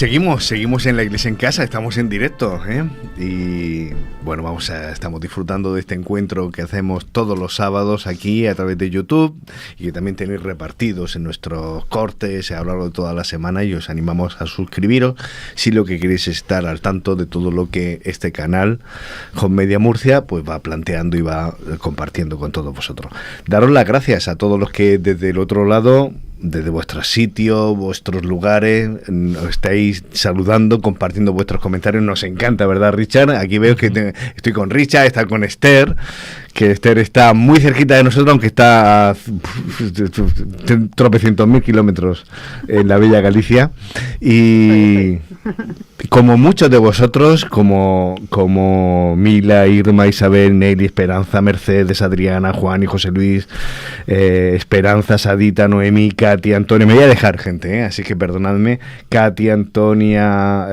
Seguimos en la Iglesia en Casa, estamos en directo, ¿eh? Y bueno, estamos disfrutando de este encuentro que hacemos todos los sábados aquí a través de YouTube y que también tenéis repartidos en nuestros cortes a lo largo de toda la semana, y os animamos a suscribiros si lo que queréis es estar al tanto de todo lo que este canal Home Media Murcia pues va planteando y va compartiendo con todos vosotros. Daros las gracias a todos los que desde el otro lado, desde vuestros sitios, vuestros lugares, os estáis saludando, compartiendo vuestros comentarios. Nos encanta, ¿verdad, Richard? Aquí veo que estoy con Richard, está con Esther, que Esther está muy cerquita de nosotros, aunque está a tropecientos mil kilómetros en la bella Galicia. Y como muchos de vosotros, como Mila, Irma, Isabel, Nelly, Esperanza, Mercedes, Adriana, Juan y José Luis, Esperanza, Sadita, Noemí, Katy, Antonia, me voy a dejar gente, así que perdonadme, Katy, Antonia,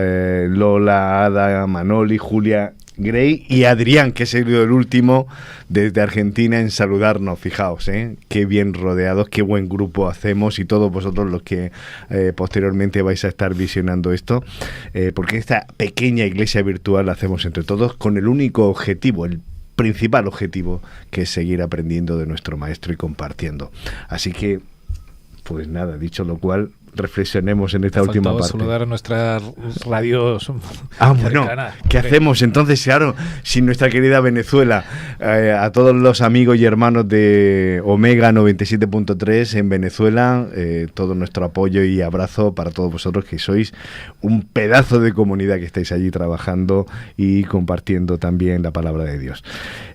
Lola, Ada, Manoli, Julia, Grey y Adrián, que ha sido el último desde Argentina en saludarnos. Fijaos, qué bien rodeados, qué buen grupo hacemos, y todos vosotros los que posteriormente vais a estar visionando esto, porque esta pequeña iglesia virtual la hacemos entre todos con el único objetivo, el principal objetivo, que es seguir aprendiendo de nuestro maestro y compartiendo. Así que, pues nada, dicho lo cual, reflexionemos en esta última parte. Saludar a nuestras radios. Bueno, ¿qué hacemos entonces, claro, sin nuestra querida Venezuela? A todos los amigos y hermanos de Omega 97.3 en Venezuela, todo nuestro apoyo y abrazo para todos vosotros, que sois un pedazo de comunidad que estáis allí trabajando y compartiendo también la palabra de Dios.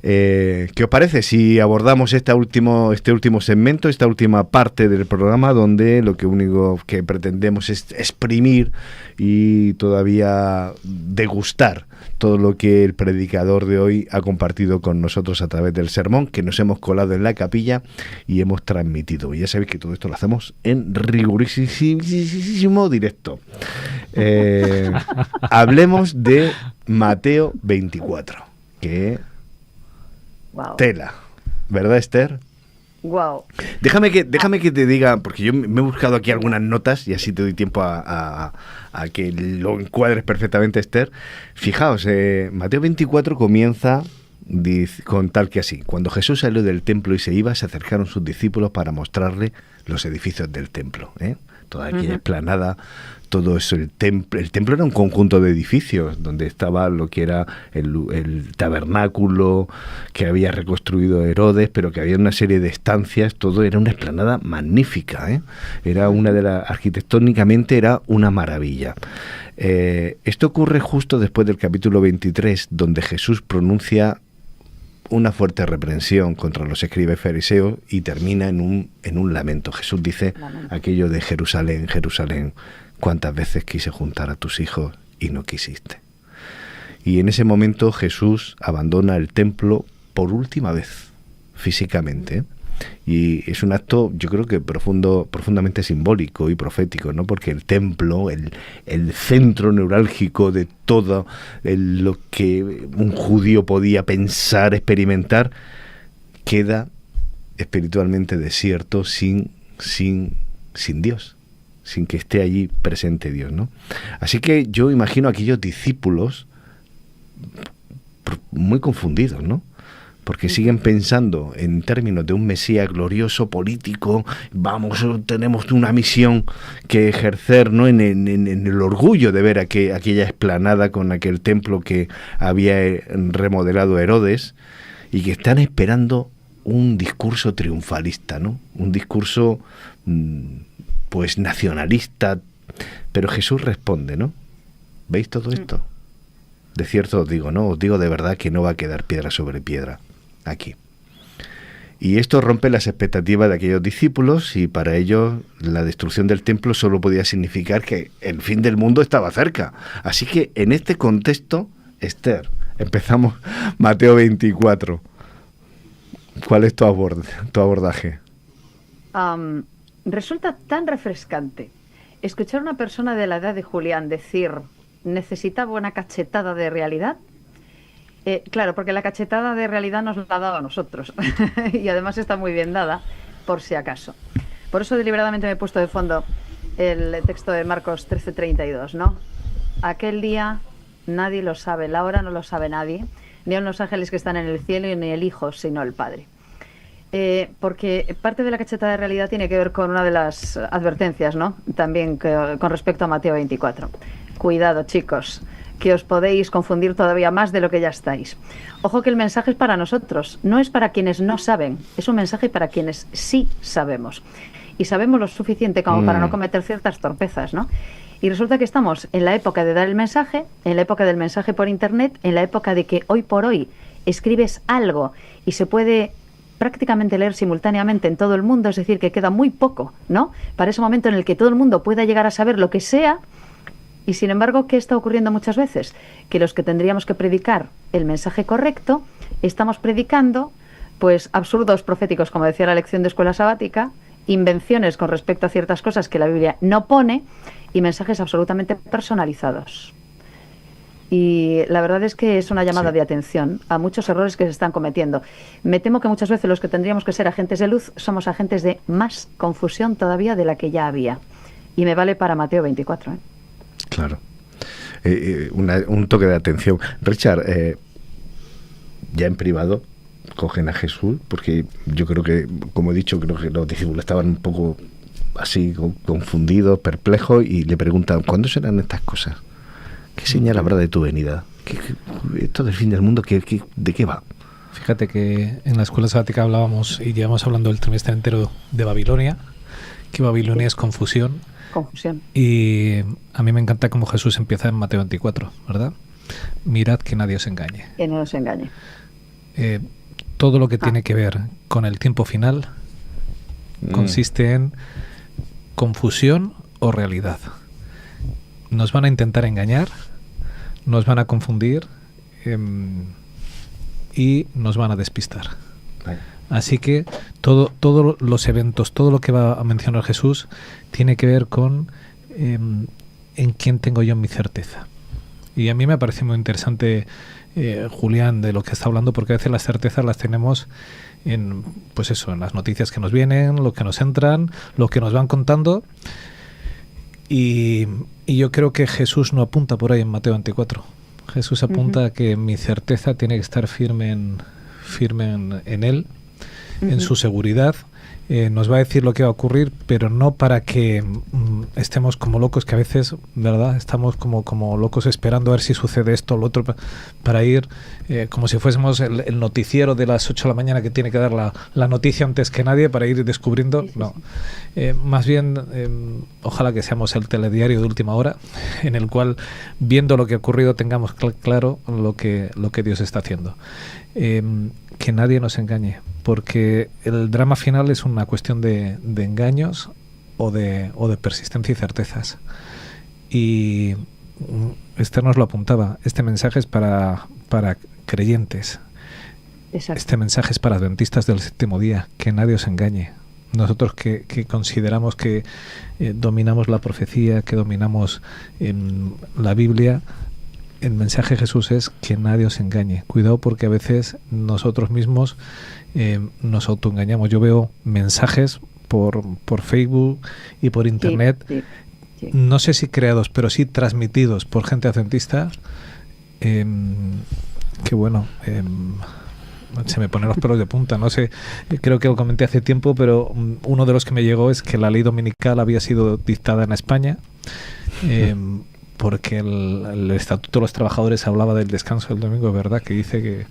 ¿Qué os parece si abordamos este último segmento, esta última parte del programa, donde lo único que pretendemos es exprimir y todavía degustar todo lo que el predicador de hoy ha compartido con nosotros a través del sermón que nos hemos colado en la capilla y hemos transmitido? Y ya sabéis que todo esto lo hacemos en rigurosísimo directo. Hablemos de Mateo 24, que wow. Tela, ¿verdad, Esther? Wow. Déjame que te diga, porque yo me he buscado aquí algunas notas y así te doy tiempo a que lo encuadres perfectamente, Esther. Fijaos, Mateo 24 comienza con tal que así: cuando Jesús salió del templo y se iba, se acercaron sus discípulos para mostrarle los edificios del templo, toda aquella explanada, todo eso. El templo era un conjunto de edificios donde estaba lo que era el tabernáculo que había reconstruido Herodes, pero que había una serie de estancias. Todo era una explanada magnífica, era arquitectónicamente era una maravilla. Esto ocurre justo después del capítulo 23, donde Jesús pronuncia una fuerte reprensión contra los escribas y fariseos y termina en un lamento. Jesús dice aquello de: Jerusalén, Jerusalén, cuántas veces quise juntar a tus hijos y no quisiste. Y en ese momento Jesús abandona el templo por última vez, físicamente. Y es un acto, yo creo que profundamente simbólico y profético, ¿no? Porque el templo, el centro neurálgico de todo lo que un judío podía pensar, experimentar, queda espiritualmente desierto sin Dios, sin que esté allí presente Dios, ¿no? Así que yo imagino a aquellos discípulos muy confundidos, ¿no? Porque siguen pensando en términos de un Mesías glorioso, político. Tenemos una misión que ejercer, ¿no? En el orgullo de ver aquella explanada con aquel templo que había remodelado Herodes, y que están esperando un discurso triunfalista, ¿no? Un discurso pues nacionalista. Pero Jesús responde, ¿no? ¿Veis todo esto? De cierto os digo, ¿no? Os digo de verdad que no va a quedar piedra sobre piedra aquí. Y esto rompe las expectativas de aquellos discípulos, y para ellos la destrucción del templo solo podía significar que el fin del mundo estaba cerca. Así que en este contexto, Esther, empezamos Mateo 24. ¿Cuál es tu abordaje? Resulta tan refrescante escuchar a una persona de la edad de Julián decir: necesitaba una cachetada de realidad. Claro, porque la cachetada de realidad nos la ha dado a nosotros y además está muy bien dada, por si acaso. Por eso deliberadamente me he puesto de fondo el texto de Marcos 13:32, ¿no? Aquel día nadie lo sabe, la hora no lo sabe nadie, ni aun los ángeles que están en el cielo, ni el Hijo, sino el Padre. Porque parte de la cachetada de realidad tiene que ver con una de las advertencias, ¿no? También con respecto a Mateo 24. Cuidado, chicos, que os podéis confundir todavía más de lo que ya estáis. Ojo que el mensaje es para nosotros, no es para quienes no saben, es un mensaje para quienes sí sabemos. Y sabemos lo suficiente como para no cometer ciertas torpezas, ¿no? Y resulta que estamos en la época de dar el mensaje, en la época del mensaje por internet, en la época de que hoy por hoy escribes algo y se puede prácticamente leer simultáneamente en todo el mundo, es decir, que queda muy poco, ¿no? Para ese momento en el que todo el mundo pueda llegar a saber lo que sea. Y sin embargo, ¿qué está ocurriendo muchas veces? Que los que tendríamos que predicar el mensaje correcto, estamos predicando pues absurdos proféticos, como decía la lección de escuela sabática, invenciones con respecto a ciertas cosas que la Biblia no pone y mensajes absolutamente personalizados. Y la verdad es que es una llamada de atención a muchos errores que se están cometiendo. Me temo que muchas veces los que tendríamos que ser agentes de luz somos agentes de más confusión todavía de la que ya había. Y me vale para Mateo 24, ¿eh? Claro. Un toque de atención. Richard, ya en privado cogen a Jesús, porque yo creo que, como he dicho, creo que los discípulos estaban un poco así confundidos, perplejos, y le preguntan, ¿cuándo serán estas cosas? ¿Qué señal habrá de tu venida? Esto del fin del mundo, ¿de qué va? Fíjate que en la escuela sabática hablábamos y llevamos hablando el trimestre entero de Babilonia, que Babilonia es confusión. Y a mí me encanta cómo Jesús empieza en Mateo 24, ¿verdad? Mirad que nadie os engañe. Que no os engañe. Todo lo que tiene que ver con el tiempo final consiste en confusión o realidad. Nos van a intentar engañar, nos van a confundir y nos van a despistar. Así que todos los eventos, todo lo que va a mencionar Jesús tiene que ver con en quién tengo yo mi certeza. Y a mí me parece muy interesante, Julián, de lo que está hablando, porque a veces las certezas las tenemos en, pues eso, en las noticias que nos vienen, lo que nos entran, lo que nos van contando. Y yo creo que Jesús no apunta por ahí en Mateo 24. Jesús apunta a que mi certeza tiene que estar firme en Él, en su seguridad. Nos va a decir lo que va a ocurrir, pero no para que estemos como locos, que a veces, ¿verdad?, estamos como locos esperando a ver si sucede esto o lo otro, para ir como si fuésemos el noticiero de las 8 de la mañana que tiene que dar la noticia antes que nadie para ir descubriendo. No. Más bien, ojalá que seamos el telediario de última hora, en el cual, viendo lo que ha ocurrido, tengamos claro lo que Dios está haciendo. Que nadie nos engañe, porque el drama final es una cuestión de engaños o de persistencia y certezas. Y Esther nos lo apuntaba, este mensaje es para creyentes. Exacto. Este mensaje es para adventistas del séptimo día, que nadie os engañe. Nosotros que consideramos que dominamos la profecía, que dominamos la Biblia, el mensaje de Jesús es que nadie os engañe. Cuidado, porque a veces nosotros mismos nos autoengañamos. Yo veo mensajes por Facebook y por internet, sí. No sé si creados, pero sí transmitidos por gente adventista, que bueno, se me ponen los pelos de punta. No sé, creo que lo comenté hace tiempo, pero uno de los que me llegó es que la ley dominical había sido dictada en España, porque el Estatuto de los Trabajadores hablaba del descanso del domingo, ¿verdad? Que dice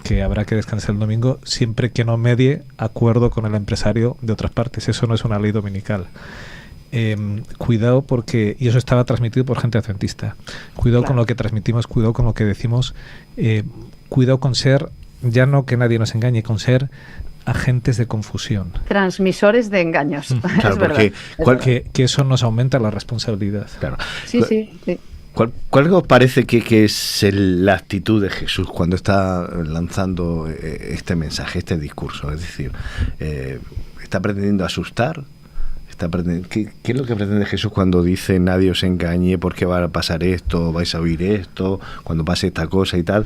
que habrá que descansar el domingo siempre que no medie acuerdo con el empresario de otras partes. Eso no es una ley dominical. Cuidado, porque, y eso estaba transmitido por gente adventista. Cuidado con lo que transmitimos, cuidado con lo que decimos, cuidado con ser, ya no que nadie nos engañe, con ser agentes de confusión. Transmisores de engaños. Claro, es porque que eso nos aumenta la responsabilidad. Claro. Sí. ¿Cuál os parece que es la actitud de Jesús cuando está lanzando este mensaje, este discurso? Es decir, ¿está pretendiendo asustar? ¿Qué es lo que pretende Jesús cuando dice nadie os engañe porque va a pasar esto, vais a oír esto, cuando pase esta cosa y tal?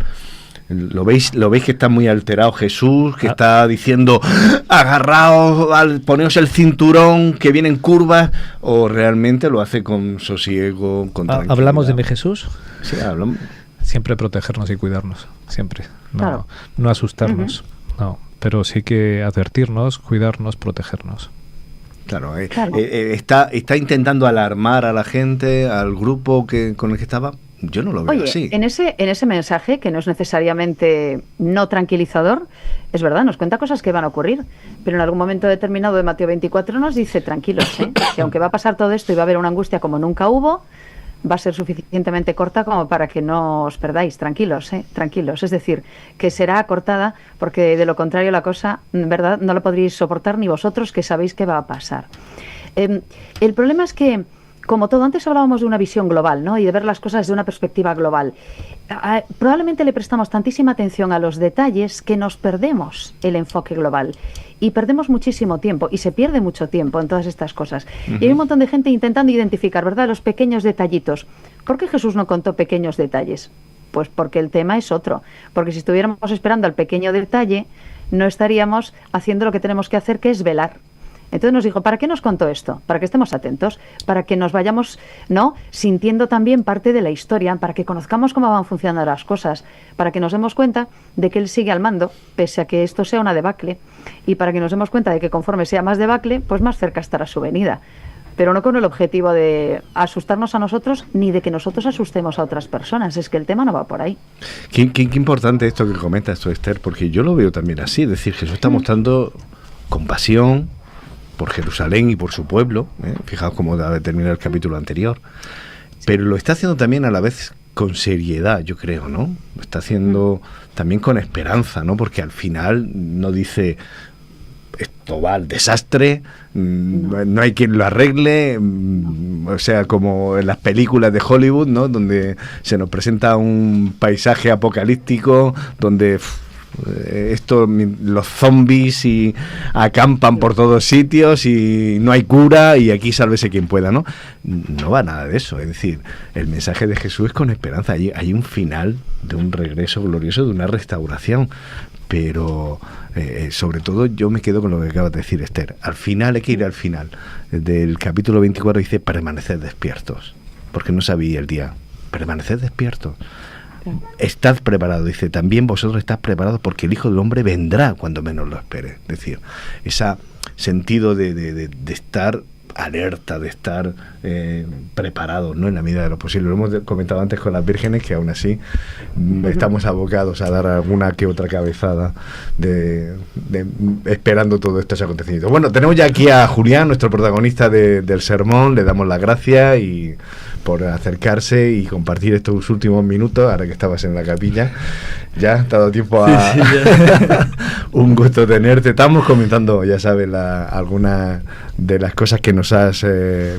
¿Lo veis que está muy alterado Jesús, que está diciendo agarraos, poneos el cinturón, que vienen curvas, o realmente lo hace con sosiego, con tranquilidad? ¿Hablamos de mi Jesús? Sí, hablamos. Siempre protegernos y cuidarnos, siempre. Claro. No asustarnos, no, pero sí que advertirnos, cuidarnos, protegernos. Claro, está intentando alarmar a la gente, al grupo con el que estaba. Yo no lo veo así. En ese mensaje, que no es necesariamente no tranquilizador, es verdad, nos cuenta cosas que van a ocurrir, pero en algún momento determinado de Mateo 24 nos dice, tranquilos, que aunque va a pasar todo esto y va a haber una angustia como nunca hubo, va a ser suficientemente corta como para que no os perdáis, tranquilos, tranquilos. Es decir, que será acortada, porque de lo contrario la cosa, ¿verdad?, no la podréis soportar ni vosotros, que sabéis que va a pasar. El problema es que, como todo, antes hablábamos de una visión global, ¿no?, y de ver las cosas desde una perspectiva global. Probablemente le prestamos tantísima atención a los detalles que nos perdemos el enfoque global. Y perdemos muchísimo tiempo, y se pierde mucho tiempo en todas estas cosas. Y hay un montón de gente intentando identificar, ¿verdad?, los pequeños detallitos. ¿Por qué Jesús no contó pequeños detalles? Pues porque el tema es otro. Porque si estuviéramos esperando al pequeño detalle, no estaríamos haciendo lo que tenemos que hacer, que es velar. Entonces nos dijo, ¿para qué nos contó esto? Para que estemos atentos, para que nos vayamos, ¿no?, sintiendo también parte de la historia, para que conozcamos cómo van funcionando las cosas, para que nos demos cuenta de que Él sigue al mando, pese a que esto sea una debacle, y para que nos demos cuenta de que conforme sea más debacle, pues más cerca estará su venida. Pero no con el objetivo de asustarnos a nosotros, ni de que nosotros asustemos a otras personas. Es que el tema no va por ahí. Qué importante esto que comentas tú, Esther, porque yo lo veo también así. Es decir, Jesús está mostrando compasión por Jerusalén y por su pueblo, fijaos cómo termina el capítulo anterior, pero lo está haciendo también a la vez con seriedad, yo creo, ¿no? Lo está haciendo también con esperanza, ¿no? Porque al final no dice esto va al desastre, no hay quien lo arregle, o sea, como en las películas de Hollywood, ¿no?, donde se nos presenta un paisaje apocalíptico, donde los zombies y acampan por todos sitios y no hay cura y aquí sálvese quien pueda, ¿no? No va nada de eso. Es decir, el mensaje de Jesús es con esperanza. Hay un final de un regreso glorioso, de una restauración, pero sobre todo yo me quedo con lo que acabas de decir, Esther. Al final hay que ir al final del capítulo 24, dice permaneced despiertos, porque no sabía el día. Permaneced despiertos. Estad preparados, dice, también vosotros estad preparados porque el Hijo del Hombre vendrá cuando menos lo espere. Es decir, ese sentido de estar alerta, de estar preparados, ¿no?, en la medida de lo posible. Lo hemos comentado antes con las vírgenes, que aún así estamos abocados a dar alguna que otra cabezada esperando todo estos acontecimientos. Bueno, tenemos ya aquí a Julián, nuestro protagonista del sermón. Le damos las gracias y por acercarse y compartir estos últimos minutos, ahora que estabas en la capilla. Ya te ha dado tiempo a... Sí, un gusto tenerte. Estamos comentando, ya sabes, algunas de las cosas que nos has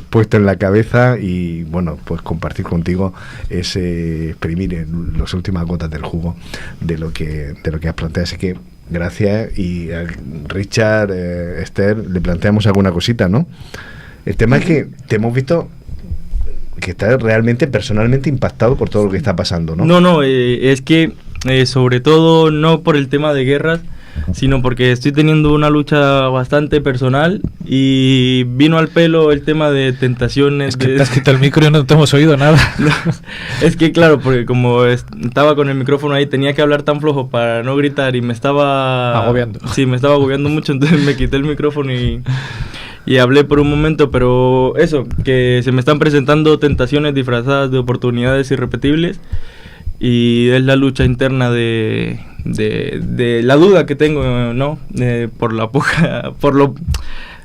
puesto en la cabeza, y bueno, pues compartir contigo es exprimir las últimas gotas del jugo de lo que has planteado. Así que gracias. Y a Richard, Esther, le planteamos alguna cosita, ¿no? El tema es que te hemos visto que estás realmente personalmente impactado por todo lo que está pasando, ¿no? No, es que sobre todo no por el tema de guerras, sino porque estoy teniendo una lucha bastante personal y vino al pelo el tema de tentaciones. Es que te has quitado el micro y no te hemos oído nada. No, es que claro, porque como estaba con el micrófono ahí, tenía que hablar tan flojo para no gritar y me estaba... agobiando. Sí, me estaba agobiando mucho, entonces me quité el micrófono y hablé por un momento, pero eso, que se me están presentando tentaciones disfrazadas de oportunidades irrepetibles, y es la lucha interna de la duda que tengo, ¿no?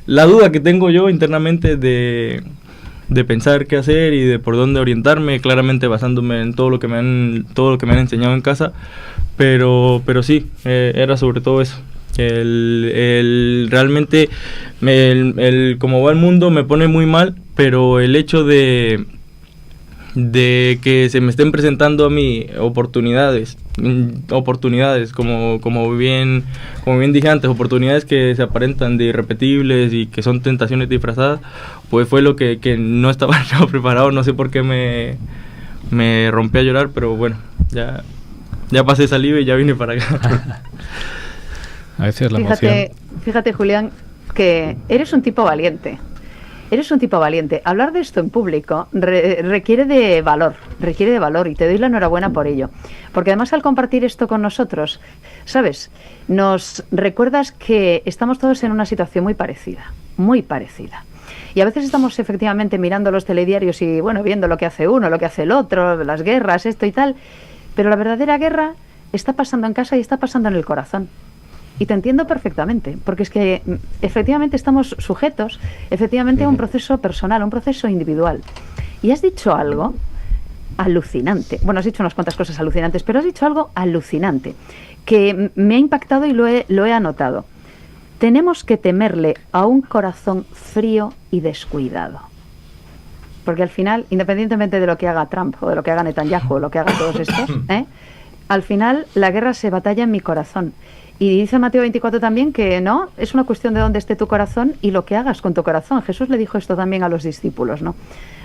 La duda que tengo yo internamente de pensar qué hacer y de por dónde orientarme, claramente basándome en todo lo que me han enseñado en casa, pero sí, era sobre todo eso. Realmente como va el mundo me pone muy mal, pero el hecho de que se me estén presentando a mí oportunidades como bien dije antes, oportunidades que se aparentan de irrepetibles y que son tentaciones disfrazadas, pues fue lo que no estaba yo preparado. No sé por qué me rompí a llorar, pero bueno, ya ya pasé saliva y ya vine para acá. A veces la emoción... Fíjate, Julián, que eres un tipo valiente. Eres un tipo valiente. Hablar de esto en público requiere de valor y te doy la enhorabuena por ello. Porque además al compartir esto con nosotros, ¿sabes? Nos recuerdas que estamos todos en una situación muy parecida, muy parecida. Y a veces estamos efectivamente mirando los telediarios y, bueno, viendo lo que hace uno, lo que hace el otro, las guerras, esto y tal. Pero la verdadera guerra está pasando en casa y está pasando en el corazón. Y te entiendo perfectamente, porque es que efectivamente estamos sujetos, efectivamente, a un proceso personal, a un proceso individual. Y has dicho algo alucinante. Bueno, has dicho unas cuantas cosas alucinantes, pero has dicho algo alucinante, que me ha impactado y lo he anotado. Tenemos que temerle a un corazón frío y descuidado. Porque al final, independientemente de lo que haga Trump, o de lo que haga Netanyahu, o lo que hagan todos estos, al final la guerra se batalla en mi corazón. Y dice Mateo 24 también que no, es una cuestión de dónde esté tu corazón y lo que hagas con tu corazón. Jesús le dijo esto también a los discípulos, ¿no?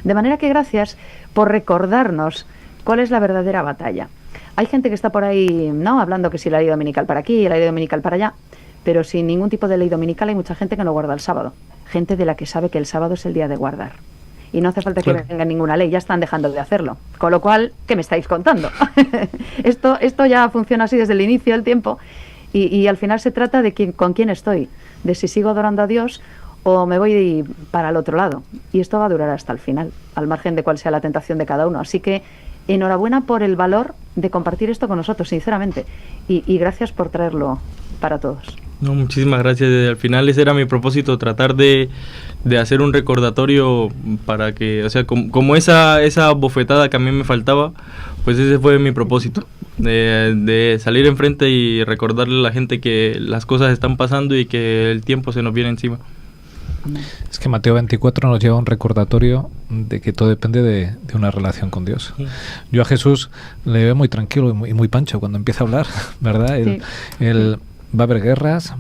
De manera que gracias por recordarnos cuál es la verdadera batalla. Hay gente que está por ahí, ¿no?, hablando que si la ley dominical para aquí y la ley dominical para allá, pero sin ningún tipo de ley dominical hay mucha gente que no guarda el sábado. Gente de la que sabe que el sábado es el día de guardar. Y no hace falta que venga ninguna ley, ya están dejando de hacerlo. Con lo cual, ¿qué me estáis contando? esto ya funciona así desde el inicio del tiempo. Y al final se trata de con quién estoy, de si sigo adorando a Dios o me voy para el otro lado. Y esto va a durar hasta el final, al margen de cuál sea la tentación de cada uno. Así que enhorabuena por el valor de compartir esto con nosotros, sinceramente. Y gracias por traerlo para todos. No, muchísimas gracias. Al final ese era mi propósito, tratar de hacer un recordatorio para que, o sea, como esa bofetada que a mí me faltaba, pues ese fue mi propósito, de salir enfrente y recordarle a la gente que las cosas están pasando y que el tiempo se nos viene encima. Es que Mateo 24 nos lleva a un recordatorio de que todo depende de una relación con Dios. Yo a Jesús le veo muy tranquilo y muy pancho cuando empieza a hablar, ¿verdad? Va a haber guerras,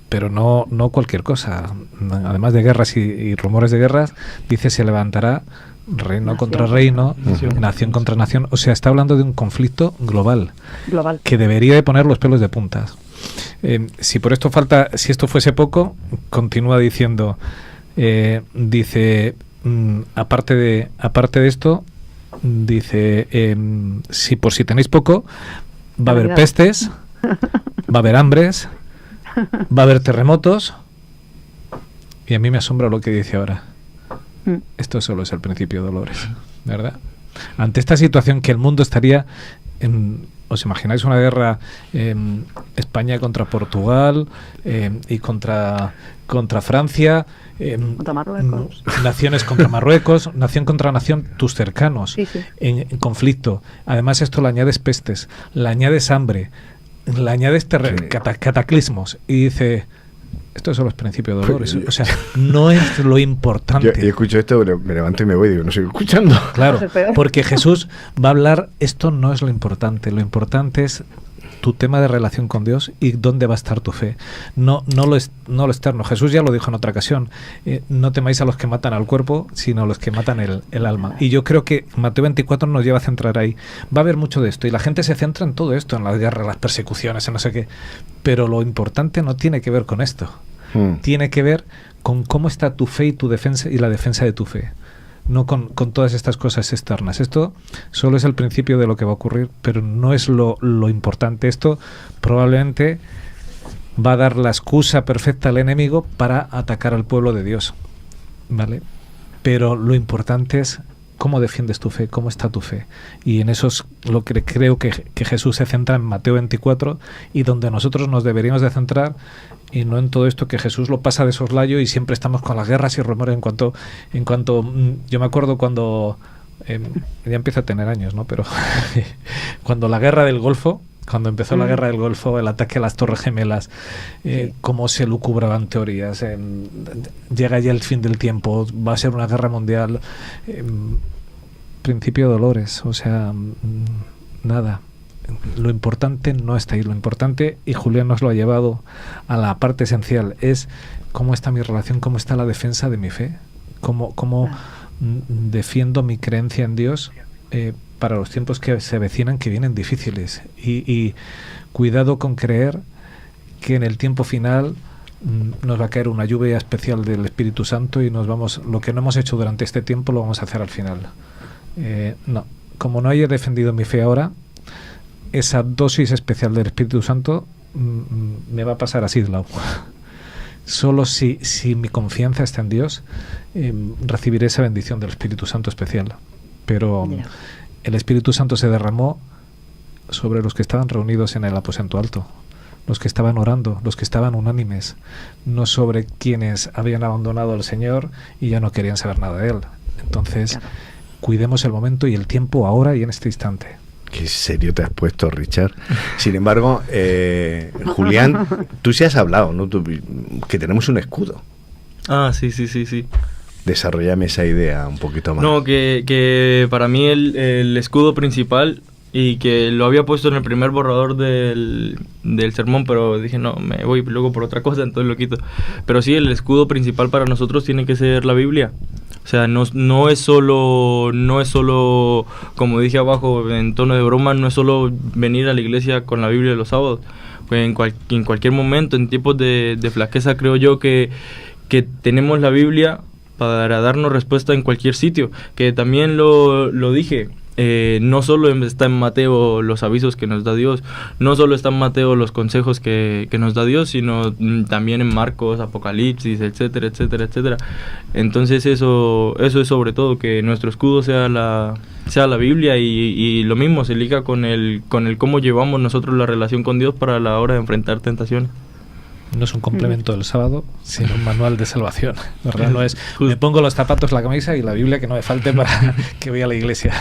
pero no cualquier cosa. Además de guerras y rumores de guerras, dice se levantará reino nación contra reino, nación contra nación. O sea, está hablando de un conflicto global que debería de poner los pelos de puntas. Si esto fuese poco, continúa diciendo, dice, aparte de esto, dice, si por si tenéis poco, va a haber pestes, va a haber hambres, va a haber terremotos. Y a mí me asombra lo que dice ahora. Esto solo es el principio, Dolores, ¿verdad? Ante esta situación que el mundo estaría ¿os imagináis una guerra España contra Portugal y contra Francia, contra Marruecos, naciones contra Marruecos, nación contra nación, tus cercanos, en conflicto? Además esto le añades pestes, le añades hambre, le añades cataclismos, y dice, esto es solo el principio de Dolores. O sea, no es lo importante. Yo escucho esto, me levanto y me voy, digo, no sigo escuchando. Claro, porque Jesús va a hablar, esto no es lo importante es tu tema de relación con Dios y dónde va a estar tu fe, no lo externo. Jesús ya lo dijo en otra ocasión, no temáis a los que matan al cuerpo, sino a los que matan el alma. Y yo creo que Mateo 24 nos lleva a centrar ahí. Va a haber mucho de esto y la gente se centra en todo esto, en las guerras, las persecuciones, en no sé qué, pero lo importante no tiene que ver con esto. Tiene que ver con cómo está tu fe y tu defensa y la defensa de tu fe, no con todas estas cosas externas. Esto solo es el principio de lo que va a ocurrir, pero no es lo importante. Esto probablemente va a dar la excusa perfecta al enemigo para atacar al pueblo de Dios, ¿vale? Pero lo importante es cómo defiendes tu fe, cómo está tu fe. Y en eso es lo que creo que Jesús se centra en Mateo 24 y donde nosotros nos deberíamos de centrar, y no en todo esto que Jesús lo pasa de soslayo y siempre estamos con las guerras y rumores en cuanto yo me acuerdo cuando ya empiezo a tener años, ¿no? Pero cuando la guerra del Golfo, cuando empezó la guerra del Golfo, el ataque a las Torres Gemelas, cómo se lucubraban teorías, llega ya el fin del tiempo, va a ser una guerra mundial, principio de dolores, o sea, nada. Lo importante no está ahí, lo importante, y Julián nos lo ha llevado a la parte esencial, es cómo está mi relación, cómo está la defensa de mi fe, cómo defiendo mi creencia en Dios, para los tiempos que se avecinan, que vienen difíciles. Y cuidado con creer que en el tiempo final nos va a caer una lluvia especial del Espíritu Santo y lo que no hemos hecho durante este tiempo lo vamos a hacer al final. No, como no haya defendido mi fe ahora, esa dosis especial del Espíritu Santo me va a pasar así de lado. Solo si mi confianza está en Dios, recibiré esa bendición del Espíritu Santo especial. Pero el Espíritu Santo se derramó sobre los que estaban reunidos en el aposento alto, los que estaban orando, los que estaban unánimes, no sobre quienes habían abandonado al Señor y ya no querían saber nada de Él. Entonces, cuidemos el momento y el tiempo ahora y en este instante. Qué serio te has puesto, Richard. Sin embargo, Julián, tú sí has hablado, ¿no? Que tenemos un escudo. Ah, sí. Desarrollame esa idea un poquito más. No, que para mí el escudo principal, y que lo había puesto en el primer borrador del sermón, pero dije, no, me voy luego por otra cosa, entonces lo quito. Pero sí, el escudo principal para nosotros tiene que ser la Biblia. O sea, no es solo, como dije abajo, en tono de broma, no es solo venir a la iglesia con la Biblia los sábados. Pues en cualquier momento, en tiempos de flaqueza, creo yo que tenemos la Biblia para darnos respuesta en cualquier sitio. Que también lo dije. No solo está en Mateo los avisos que nos da Dios, no solo está en Mateo los consejos que nos da Dios, sino también en Marcos, Apocalipsis, etcétera. Entonces eso es sobre todo, que nuestro escudo sea la Biblia, y lo mismo se liga con el cómo llevamos nosotros la relación con Dios para la hora de enfrentar tentaciones. No es un complemento del sábado, sino un manual de salvación, ¿verdad? No es, me pongo los zapatos, la camisa y la Biblia que no me falte para que vaya a la iglesia.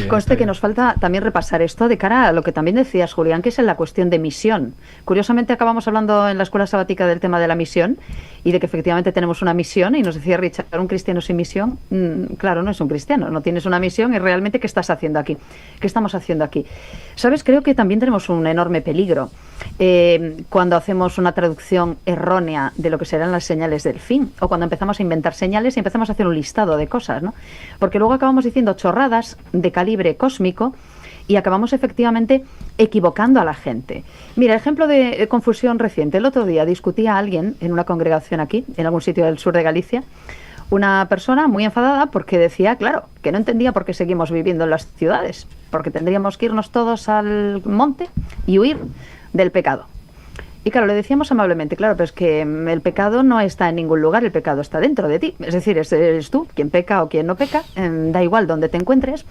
Conste que nos falta también repasar esto de cara a lo que también decías, Julián, que es en la cuestión de misión. Curiosamente acabamos hablando en la escuela sabática del tema de la misión y de que efectivamente tenemos una misión, y nos decía Richard, un cristiano sin misión, claro, no es un cristiano, no tienes una misión, y realmente ¿qué estás haciendo aquí? ¿Qué estamos haciendo aquí? ¿Sabes? Creo que también tenemos un enorme peligro cuando hacemos una traducción errónea de lo que serán las señales del fin, o cuando empezamos a inventar señales y empezamos a hacer un listado de cosas, ¿no? Porque luego acabamos diciendo chorradas de calibre cósmico y acabamos efectivamente equivocando a la gente. Mira, ejemplo de confusión reciente. El otro día discutía a alguien en una congregación aquí, en algún sitio del sur de Galicia, una persona muy enfadada porque decía, claro, que no entendía por qué seguimos viviendo en las ciudades, porque tendríamos que irnos todos al monte y huir del pecado. Y claro, le decíamos amablemente, claro, pero es que el pecado no está en ningún lugar, el pecado está dentro de ti. Es decir, eres tú quien peca o quien no peca, da igual donde te encuentres.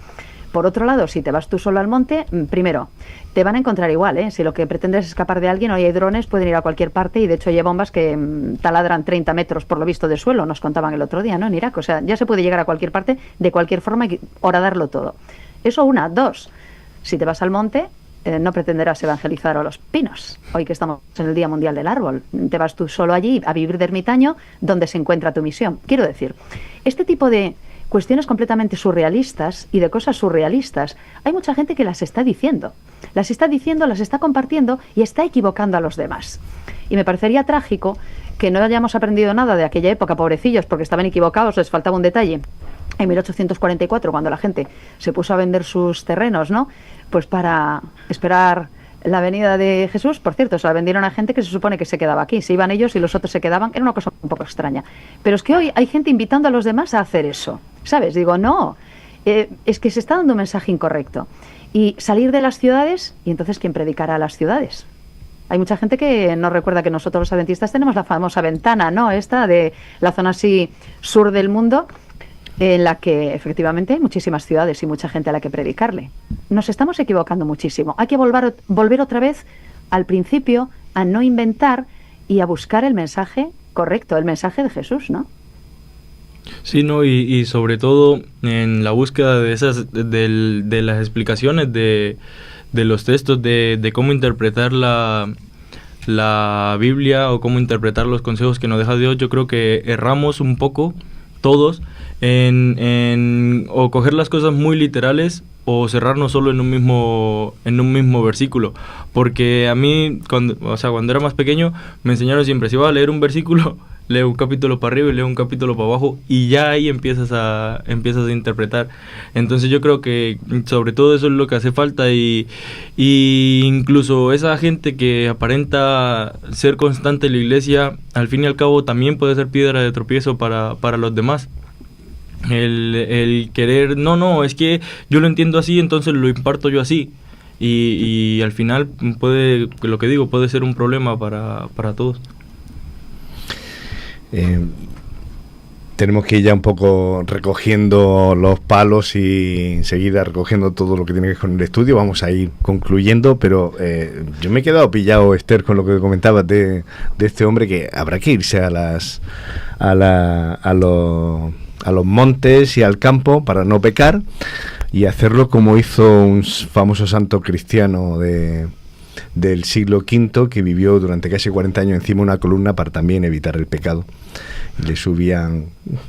Por otro lado, si te vas tú solo al monte, primero, te van a encontrar igual, ¿eh? Si lo que pretendes es escapar de alguien, hoy hay drones, pueden ir a cualquier parte, y de hecho hay bombas que taladran 30 metros por lo visto de suelo, nos contaban el otro día, ¿no? En Irak, o sea, ya se puede llegar a cualquier parte de cualquier forma y horadarlo todo. Eso una. Dos, si te vas al monte, no pretenderás evangelizar a los pinos, hoy que estamos en el Día Mundial del Árbol. Te vas tú solo allí a vivir de ermitaño, donde se encuentra tu misión. Quiero decir, este tipo de cuestiones completamente surrealistas y de cosas surrealistas, hay mucha gente que las está diciendo, las está compartiendo y está equivocando a los demás. Y me parecería trágico que no hayamos aprendido nada de aquella época, pobrecillos, porque estaban equivocados, les faltaba un detalle. En 1844, cuando la gente se puso a vender sus terrenos, ¿no? Pues para esperar la venida de Jesús, por cierto, se la vendieron a gente que se supone que se quedaba aquí. Se iban ellos y los otros se quedaban. Era una cosa un poco extraña. Pero es que hoy hay gente invitando a los demás a hacer eso. ¿Sabes? Digo, no. Es que se está dando un mensaje incorrecto. Y salir de las ciudades, y entonces ¿quién predicará a las ciudades? Hay mucha gente que no recuerda que nosotros los adventistas tenemos la famosa ventana, ¿no? Esta de la zona así sur del mundo, en la que efectivamente hay muchísimas ciudades y mucha gente a la que predicarle. Nos estamos equivocando muchísimo. Hay que volver otra vez al principio, a no inventar y a buscar el mensaje correcto, el mensaje de Jesús, ¿no? Sí, no, y sobre todo en la búsqueda de esas de las explicaciones de los textos, de cómo interpretar la Biblia o cómo interpretar los consejos que nos deja Dios. Yo creo que erramos un poco todos en o coger las cosas muy literales o cerrarnos solo en un mismo versículo, porque a mí cuando era más pequeño me enseñaron siempre, si iba a leer un versículo, leo un capítulo para arriba y leo un capítulo para abajo, y ya ahí empiezas a interpretar. Entonces yo creo que sobre todo eso es lo que hace falta, y incluso esa gente que aparenta ser constante en la iglesia, al fin y al cabo también puede ser piedra de tropiezo para los demás. El querer, no, es que yo lo entiendo así, entonces lo imparto yo así, y al final puede ser un problema para todos. Tenemos que ir ya un poco recogiendo los palos y enseguida recogiendo todo lo que tiene que ver con el estudio. Vamos a ir concluyendo, pero yo me he quedado pillado, Esther, con lo que comentabas de este hombre, que habrá que irse a los montes y al campo para no pecar, y hacerlo como hizo un famoso santo cristiano del siglo V, que vivió durante casi 40 años encima de una columna para también evitar el pecado. Le subían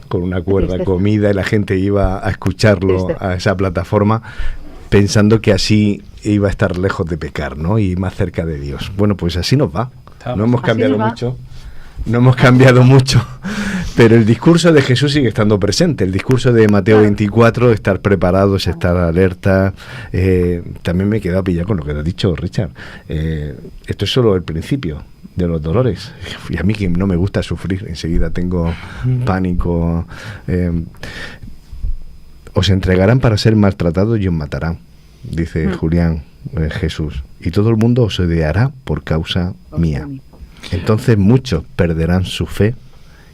con una cuerda comida y la gente iba a escucharlo a esa plataforma, pensando que así iba a estar lejos de pecar, ¿no? Y más cerca de Dios. Bueno, pues así nos va. No hemos cambiado mucho. No hemos cambiado mucho, pero el discurso de Jesús sigue estando presente. El discurso de Mateo 24, estar preparados, estar alerta. También me he quedado pillado con lo que te has dicho, Richard. Esto es solo el principio de los dolores. Y a mí, que no me gusta sufrir, enseguida tengo pánico. Os entregarán para ser maltratados y os matarán, dice Julián, Jesús. Y todo el mundo os odiará por causa mía. Entonces muchos perderán su fe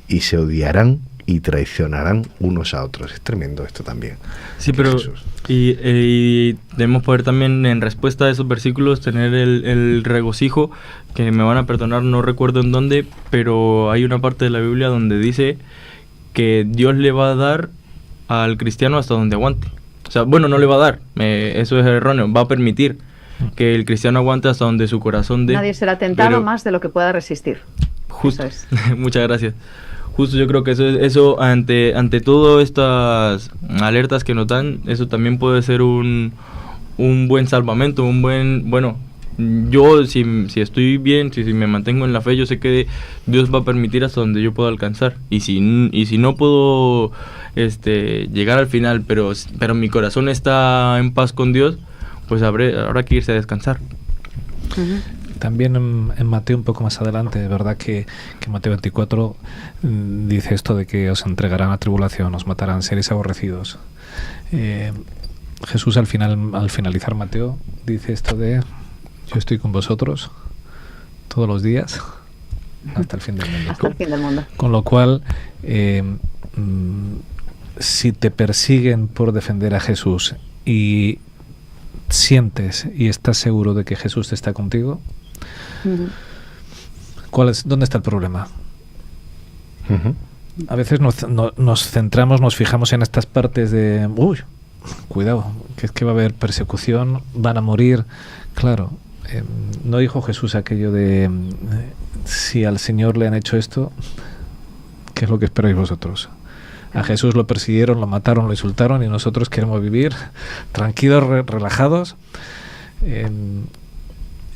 y se odiarán y traicionarán unos a otros. Es tremendo esto también. Sí, pero y debemos poder también, en respuesta a esos versículos, tener el regocijo, que me van a perdonar, no recuerdo en dónde, pero hay una parte de la Biblia donde dice que Dios le va a dar al cristiano hasta donde aguante. O sea, bueno, no le va a dar, eso es erróneo, va a permitir que el cristiano aguante hasta donde su corazón dé. Nadie será tentado más de lo que pueda resistir. Justo. Eso es. Muchas gracias. Justo, yo creo que eso ante todas estas alertas que nos dan, eso también puede ser un buen salvamento, yo si estoy bien, si me mantengo en la fe, yo sé que Dios va a permitir hasta donde yo pueda alcanzar, y si no puedo llegar al final, pero mi corazón está en paz con Dios, pues habrá que irse a descansar. También en Mateo, un poco más adelante, de verdad que Mateo 24 dice esto de que os entregarán a tribulación, os matarán, seréis aborrecidos. Jesús al finalizar Mateo dice esto de: yo estoy con vosotros todos los días hasta el fin del mundo. Hasta el fin del mundo. Con lo cual, si te persiguen por defender a Jesús y sientes y estás seguro de que Jesús está contigo, ¿dónde está el problema? A veces nos centramos, nos fijamos en estas partes de cuidado, que es que va a haber persecución, van a morir. Claro, no dijo Jesús aquello de si al Señor le han hecho esto, ¿qué es lo que esperáis vosotros? A Jesús lo persiguieron, lo mataron, lo insultaron, y nosotros queremos vivir tranquilos, relajados.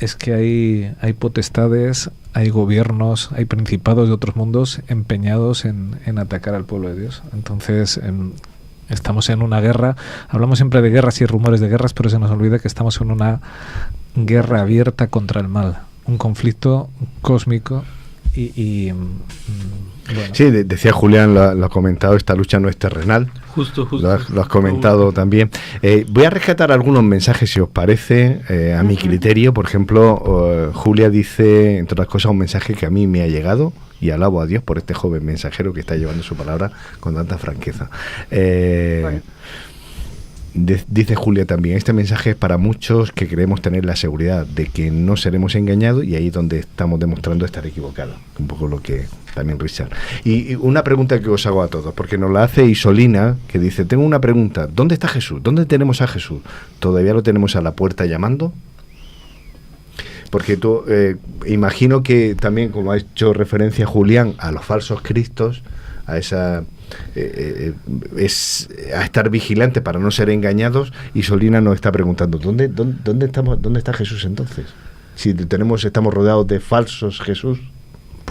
Es que hay potestades, hay gobiernos, hay principados de otros mundos empeñados en atacar al pueblo de Dios. Entonces, estamos en una guerra. Hablamos siempre de guerras y rumores de guerras, pero se nos olvida que estamos en una guerra abierta contra el mal, un conflicto cósmico. Bueno. Sí, decía Julián, lo ha comentado, esta lucha no es terrenal. Justo. Lo has comentado también. Voy a rescatar algunos mensajes, si os parece, a mi criterio. Por ejemplo, Julia dice, entre otras cosas, un mensaje que a mí me ha llegado, y alabo a Dios por este joven mensajero que está llevando su palabra con tanta franqueza. Dice Julia también: este mensaje es para muchos que queremos tener la seguridad de que no seremos engañados, y ahí es donde estamos demostrando estar equivocados. Un poco lo que también Richard. Y una pregunta que os hago a todos, porque nos la hace Isolina, que dice: tengo una pregunta, ¿dónde está Jesús? ¿Dónde tenemos a Jesús? ¿Todavía lo tenemos a la puerta llamando? Porque tú, imagino que también, como ha hecho referencia Julián, a los falsos cristos, a esa... a estar vigilante para no ser engañados. Y Solina nos está preguntando: ¿dónde está Jesús entonces? Si estamos rodeados de falsos Jesús.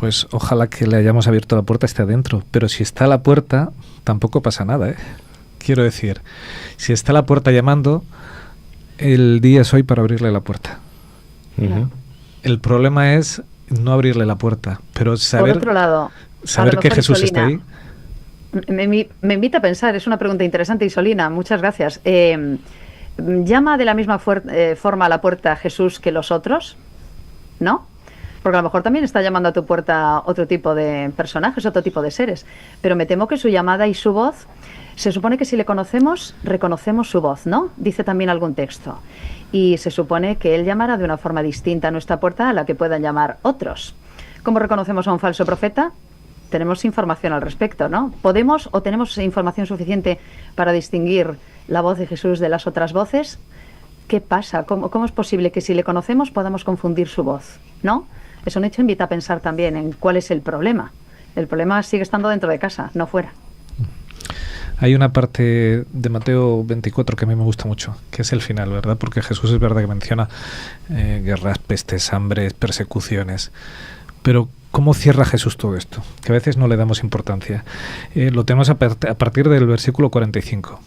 Pues ojalá que le hayamos abierto la puerta, esté adentro. Pero si está a la puerta, tampoco pasa nada, ¿eh? Quiero decir, si está a la puerta llamando, el día es hoy para abrirle la puerta. El problema es no abrirle la puerta, pero saber, por otro lado, saber que Jesús está ahí. Me invita a pensar, es una pregunta interesante, Isolina, muchas gracias. ¿Llama de la misma forma a la puerta Jesús que los otros? ¿No? Porque a lo mejor también está llamando a tu puerta otro tipo de personajes, otro tipo de seres. Pero me temo que su llamada y su voz, se supone que si le conocemos, reconocemos su voz, ¿no? Dice también algún texto. Y se supone que él llamará de una forma distinta a nuestra puerta a la que puedan llamar otros. ¿Cómo reconocemos a un falso profeta? Tenemos información al respecto, ¿no? ¿Podemos o tenemos información suficiente para distinguir la voz de Jesús de las otras voces? ¿Qué pasa? ¿Cómo es posible que si le conocemos podamos confundir su voz? ¿No? Eso un hecho invita a pensar también en cuál es el problema. El problema sigue estando dentro de casa, no fuera. Hay una parte de Mateo 24 que a mí me gusta mucho, que es el final, ¿verdad? Porque Jesús es verdad que menciona guerras, pestes, hambres, persecuciones. Pero ¿cómo cierra Jesús todo esto? Que a veces no le damos importancia. Lo tenemos a partir del versículo 45.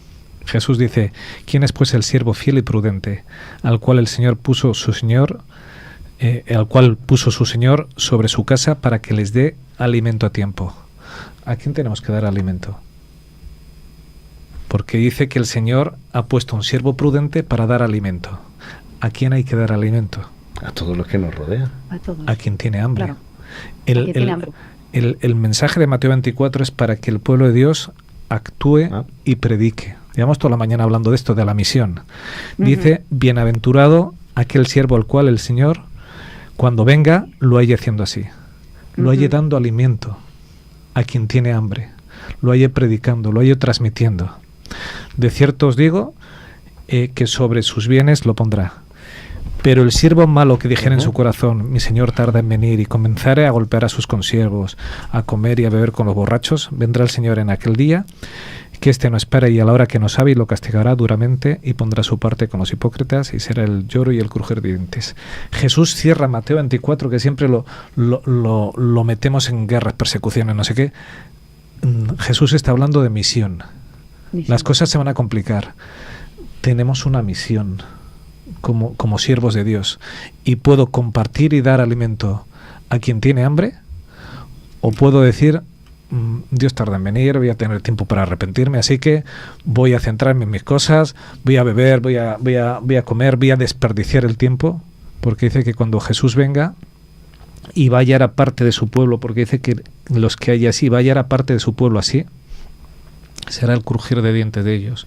Jesús dice: ¿quién es pues el siervo fiel y prudente, al cual puso su Señor sobre su casa para que les dé alimento a tiempo? ¿A quién tenemos que dar alimento? Porque dice que el Señor ha puesto un siervo prudente para dar alimento. ¿A quién hay que dar alimento? A todos los que nos rodean. A quien tiene hambre. Claro. Tiene hambre. El mensaje de Mateo 24 es para que el pueblo de Dios actúe y predique. Llevamos toda la mañana hablando de esto, de la misión. Dice: bienaventurado aquel siervo al cual el Señor, cuando venga, lo haya haciendo así. Lo haya dando alimento a quien tiene hambre. Lo haya predicando, lo haya transmitiendo. De cierto os digo que sobre sus bienes lo pondrá. Pero el siervo malo que dijera en su corazón: mi señor tarda en venir, y comenzare a golpear a sus consiervos, a comer y a beber con los borrachos, vendrá el Señor en aquel día, que éste no espera y a la hora que no sabe, y lo castigará duramente, y pondrá su parte con los hipócritas, y será el lloro y el crujir de dientes. Jesús cierra Mateo 24, que siempre lo metemos en guerras, persecuciones, no sé qué. Jesús está hablando de misión. Las cosas se van a complicar. Tenemos una misión como siervos de Dios, y puedo compartir y dar alimento a quien tiene hambre, o puedo decir: Dios tarda en venir, voy a tener tiempo para arrepentirme, así que voy a centrarme en mis cosas, voy a beber, voy a comer, voy a desperdiciar el tiempo, porque dice que cuando Jesús venga y va a hallar a parte de su pueblo, porque dice que los que hay así, va a hallar a parte de su pueblo así, será el crujir de dientes de ellos.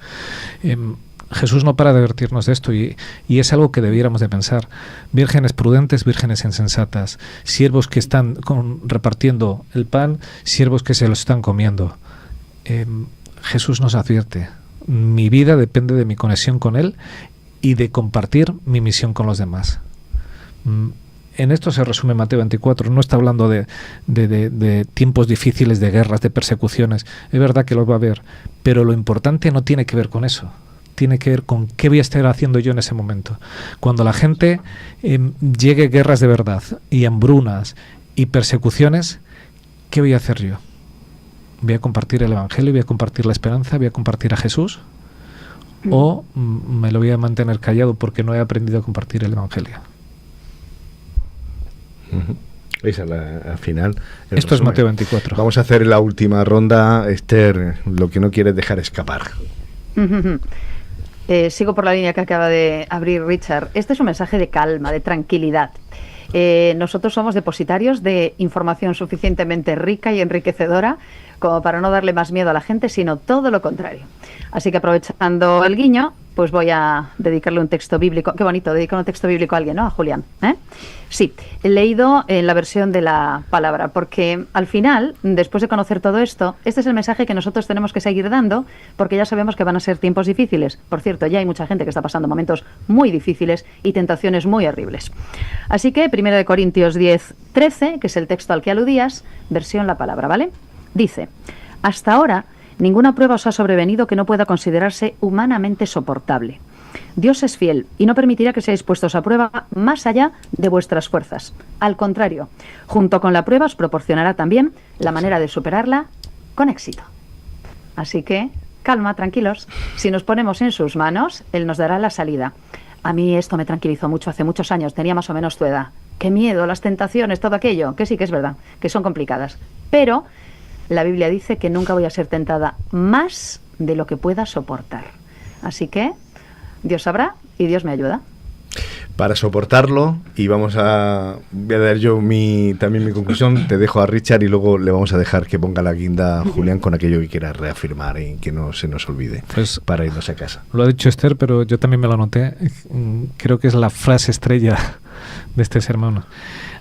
Jesús no para de advertirnos de esto, y es algo que debiéramos de pensar. Vírgenes prudentes, vírgenes insensatas, siervos que están repartiendo el pan, siervos que se lo están comiendo. Jesús nos advierte: mi vida depende de mi conexión con Él y de compartir mi misión con los demás. En esto se resume Mateo 24. No está hablando de tiempos difíciles, de guerras, de persecuciones. Es verdad que los va a haber, pero lo importante no tiene que ver con eso. Tiene que ver con qué voy a estar haciendo yo en ese momento. Cuando la gente llegue guerras de verdad, y hambrunas y persecuciones, ¿qué voy a hacer yo? ¿Voy a compartir el Evangelio? ¿Voy a compartir la esperanza? ¿Voy a compartir a Jesús? ¿O me lo voy a mantener callado porque no he aprendido a compartir el Evangelio? Esa es al final. Esto es Mateo 24. Vamos a hacer la última ronda. Esther, lo que no quieres dejar escapar. Sigo por la línea que acaba de abrir Richard. Este es un mensaje de calma, de tranquilidad. Nosotros somos depositarios de información suficientemente rica y enriquecedora como para no darle más miedo a la gente, sino todo lo contrario. Así que, aprovechando el guiño, pues voy a dedicarle un texto bíblico. Qué bonito, dedicar un texto bíblico a alguien, ¿no? A Julián. Sí, he leído en la versión de la palabra, porque al final, después de conocer todo esto, este es el mensaje que nosotros tenemos que seguir dando, porque ya sabemos que van a ser tiempos difíciles. Por cierto, ya hay mucha gente que está pasando momentos muy difíciles y tentaciones muy horribles. Así que 1 Corintios 10:13, que es el texto al que aludías, versión la palabra, ¿vale? Dice: hasta ahora ninguna prueba os ha sobrevenido que no pueda considerarse humanamente soportable. Dios es fiel y no permitirá que seáis puestos a prueba más allá de vuestras fuerzas. Al contrario, junto con la prueba os proporcionará también la manera de superarla con éxito. Así que, calma, tranquilos. Si nos ponemos en sus manos, Él nos dará la salida. A mí esto me tranquilizó mucho hace muchos años, tenía más o menos tu edad. Qué miedo, las tentaciones, todo aquello, que sí que es verdad, que son complicadas. Pero la Biblia dice que nunca voy a ser tentada más de lo que pueda soportar. Así que Dios sabrá y Dios me ayuda. Para soportarlo, y voy a dar yo también mi conclusión, te dejo a Richard y luego le vamos a dejar que ponga la guinda a Julián con aquello que quiera reafirmar y que no se nos olvide, pues, para irnos a casa. Lo ha dicho Esther, pero yo también me lo anoté. Creo que es la frase estrella de este sermón.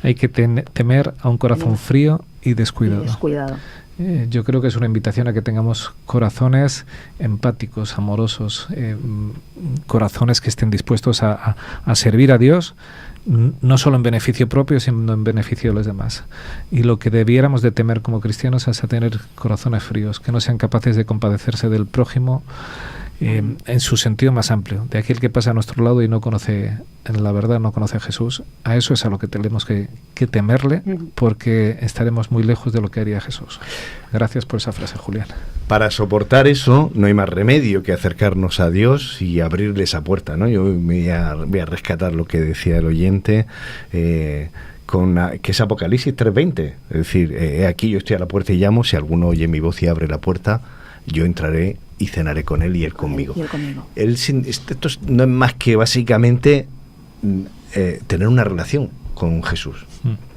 Hay que temer a un corazón frío y descuidado. Yo creo que es una invitación a que tengamos corazones empáticos, amorosos, corazones que estén dispuestos a servir a Dios, no solo en beneficio propio, sino en beneficio de los demás. Y lo que debiéramos de temer como cristianos es a tener corazones fríos, que no sean capaces de compadecerse del prójimo en su sentido más amplio, de aquel que pasa a nuestro lado y no conoce, en la verdad no conoce a Jesús. A eso es a lo que tenemos que temerle, porque estaremos muy lejos de lo que haría Jesús. Gracias por esa frase, Julián. Para soportar eso no hay más remedio que acercarnos a Dios y abrirle esa puerta, ¿no? Yo voy a rescatar lo que decía el oyente, que es Apocalipsis 3:20, es decir, aquí yo estoy a la puerta y llamo, si alguno oye mi voz y abre la puerta, yo entraré y cenaré con él y él conmigo. Esto no es más que básicamente tener una relación con Jesús,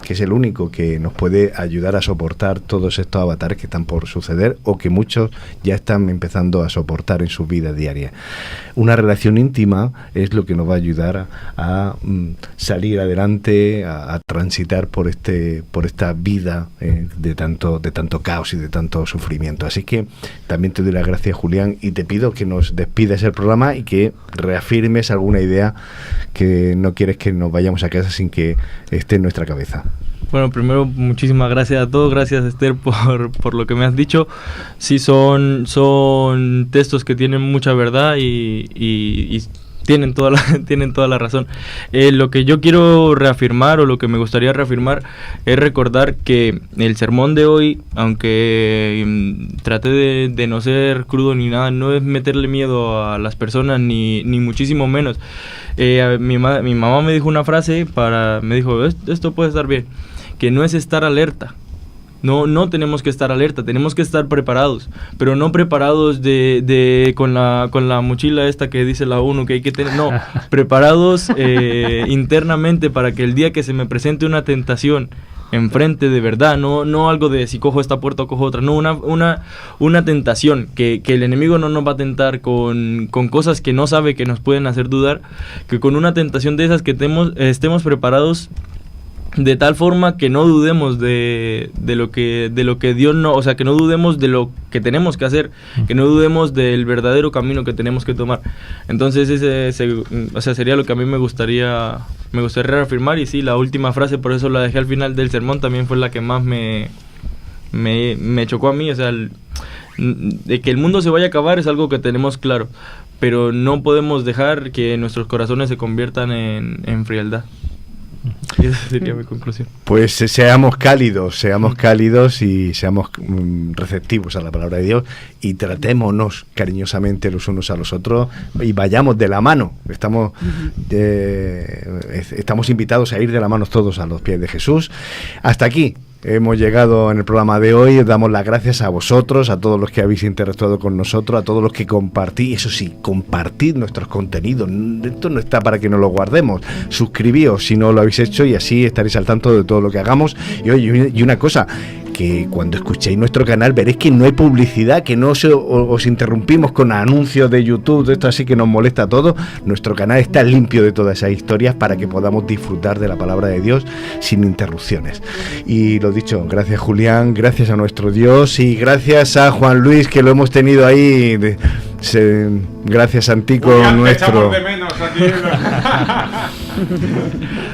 que es el único que nos puede ayudar a soportar todos estos avatares que están por suceder o que muchos ya están empezando a soportar en su vida diaria. Una relación íntima es lo que nos va a ayudar a salir adelante, a transitar por esta vida de tanto caos y de tanto sufrimiento. Así que también te doy las gracias, Julián, y te pido que nos despidas el programa y que reafirmes alguna idea que no quieres que nos vayamos a casa sin que esté en nuestra cabeza. Bueno, primero, muchísimas gracias a todos. Gracias, Esther, por lo que me has dicho. Sí, son textos que tienen mucha verdad y tienen toda la razón. Lo que yo quiero reafirmar, o lo que me gustaría reafirmar, es recordar que el sermón de hoy, aunque traté de no ser crudo ni nada, no es meterle miedo a las personas, ni muchísimo menos. Mi mamá me dijo una frase, me dijo, esto puede estar bien, que no es estar alerta. No tenemos que estar alerta, tenemos que estar preparados, pero no preparados con la mochila esta que dice la ONU que hay que tener, no, preparados internamente para que el día que se me presente una tentación enfrente de verdad, no algo de si cojo esta puerta o cojo otra, no, una tentación, que el enemigo no nos va a tentar con cosas que no sabe que nos pueden hacer dudar, que con una tentación de esas que estemos preparados de tal forma que no dudemos de lo que Dios no, o sea, que no dudemos de lo que tenemos que hacer, que no dudemos del verdadero camino que tenemos que tomar. Entonces sería lo que a mí me gustaría reafirmar. Y sí, la última frase, por eso la dejé al final del sermón, también fue la que más me chocó a mí. O sea, de que el mundo se vaya a acabar es algo que tenemos claro, pero no podemos dejar que nuestros corazones se conviertan en frialdad. Y esa sería mi conclusión. Pues seamos cálidos y seamos receptivos a la palabra de Dios y tratémonos cariñosamente los unos a los otros y vayamos de la mano. Estamos invitados a ir de la mano todos a los pies de Jesús. Hasta aquí hemos llegado en el programa de hoy. Damos las gracias a vosotros, a todos los que habéis interactuado con nosotros, a todos los que compartís. Eso sí, compartid nuestros contenidos. Esto no está para que nos lo guardemos. Suscribíos si no lo habéis hecho y así estaréis al tanto de todo lo que hagamos. Y oye, y una cosa, que cuando escuchéis nuestro canal veréis que no hay publicidad, que no os interrumpimos con anuncios de YouTube, de esto así que nos molesta a todos. Nuestro canal está limpio de todas esas historias para que podamos disfrutar de la palabra de Dios sin interrupciones. Y lo dicho, gracias Julián, gracias a nuestro Dios y gracias a Juan Luis, que lo hemos tenido ahí. Gracias Antico, nuestro. De menos aquí.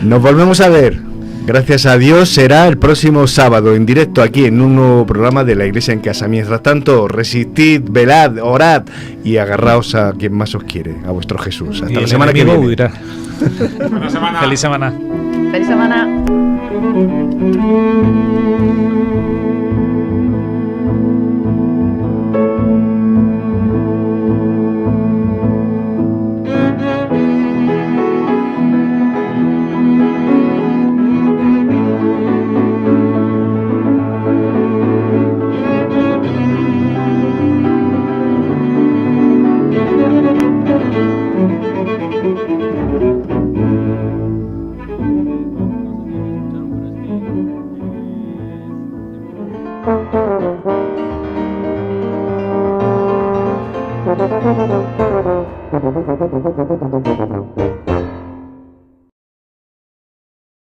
Nos volvemos a ver. Gracias a Dios será el próximo sábado en directo aquí en un nuevo programa de la Iglesia en Casa. Mientras tanto, resistid, velad, orad y agarraos a quien más os quiere, a vuestro Jesús. Hasta la semana que viene. Huirá. Buena semana. Feliz semana. Feliz semana.